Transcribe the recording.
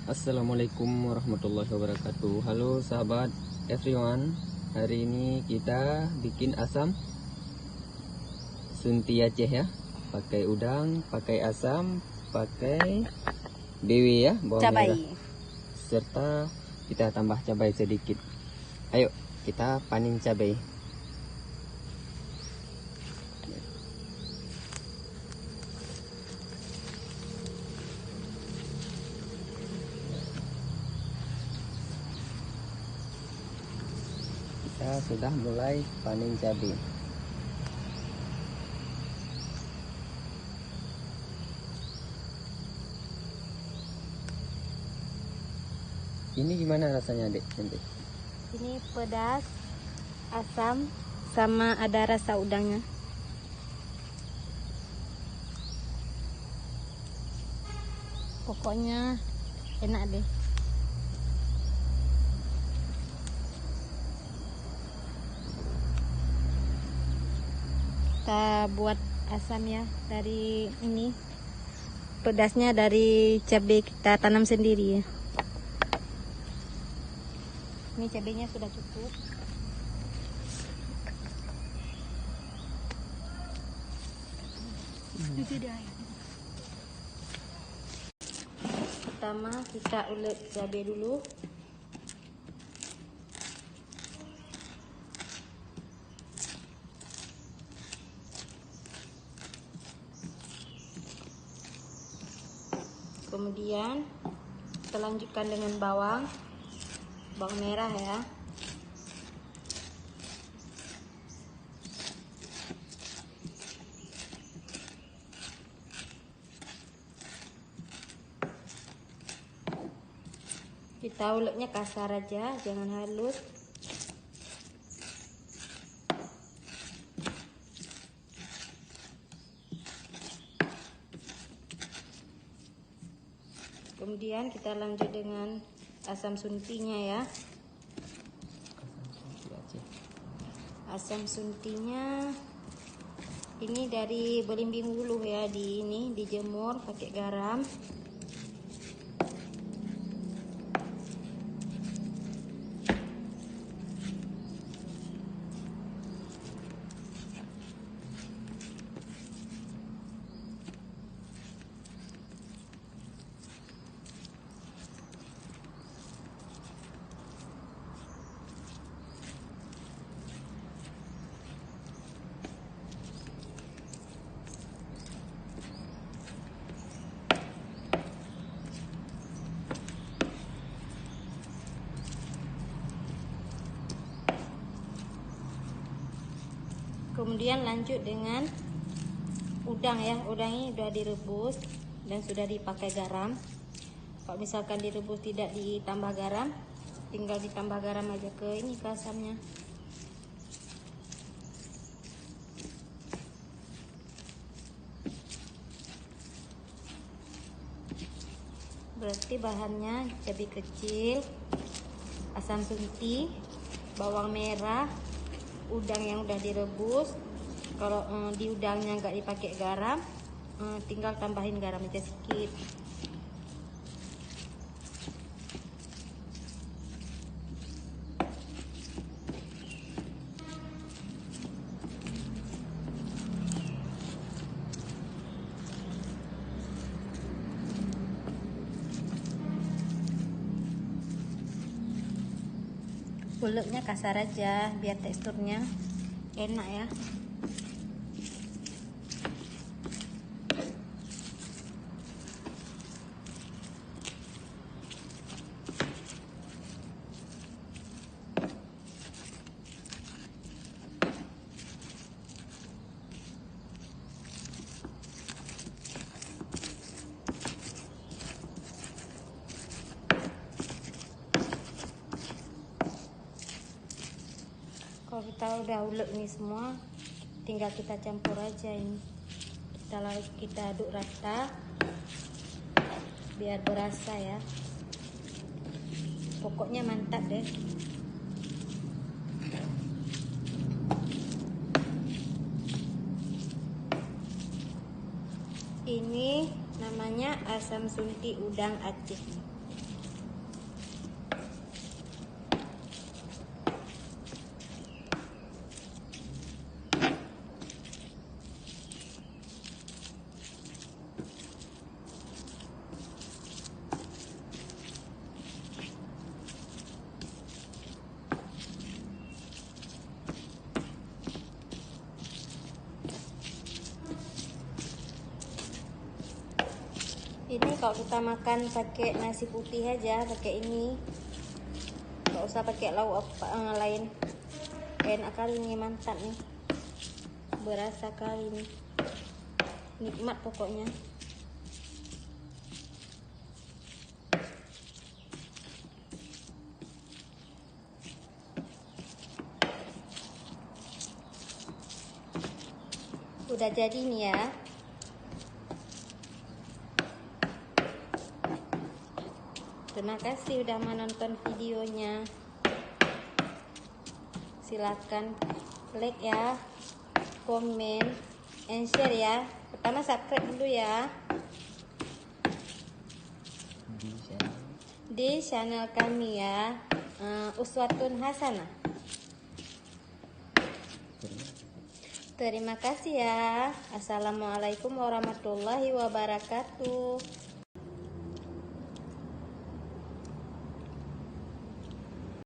Assalamualaikum warahmatullahi wabarakatuh. Halo sahabat everyone. Hari ini kita bikin asam sunti Aceh ya. Pakai udang, pakai asam, pakai BW ya, bawang cabai merah. Serta kita tambah cabai sedikit. Ayo kita panen cabai. Kita sudah mulai panen cabai. Ini gimana rasanya, Dek? Cantik. ini pedas, asam, sama ada rasa udangnya. Pokoknya enak deh. Kita buat asam ya dari ini, pedasnya dari cabai kita tanam sendiri ya. Ini cabainya sudah cukup. Pertama kita ulek cabai dulu. Kemudian kita lanjutkan dengan bawang merah ya. Kita uleknya kasar aja, jangan halus. Kemudian kita lanjut dengan asam suntinya ya. Asam suntinya ini dari Belimbing Hulu ya, dijemur pakai garam. Kemudian lanjut dengan udang ya. Udang ini sudah direbus dan sudah dipakai garam. Kalau misalkan direbus tidak ditambah garam, tinggal ditambah garam aja ke asamnya. Berarti bahannya cabai kecil, asam sunti, bawang merah, udang yang udah direbus. Kalau di udangnya nggak dipakai garam, tinggal tambahin garam aja sedikit. Uleknya kasar aja biar teksturnya enak ya. Kalau kita udah ulek ini semua, tinggal kita campur aja ini. Kita aduk rata biar berasa ya. Pokoknya mantap deh. Ini namanya asam sunti udang Aceh. Ini kalau kita makan pakai nasi putih aja, pakai ini, nggak usah pakai lauk lain. Enak kali ini, mantap nih, berasa kali nih, nikmat pokoknya. Udah jadi nih ya. Terima kasih udah menonton videonya. Silakan like ya, komen, and share ya. Pertama subscribe dulu ya di channel kami ya, Uswatun Hasanah. Terima kasih ya. Assalamualaikum warahmatullahi wabarakatuh.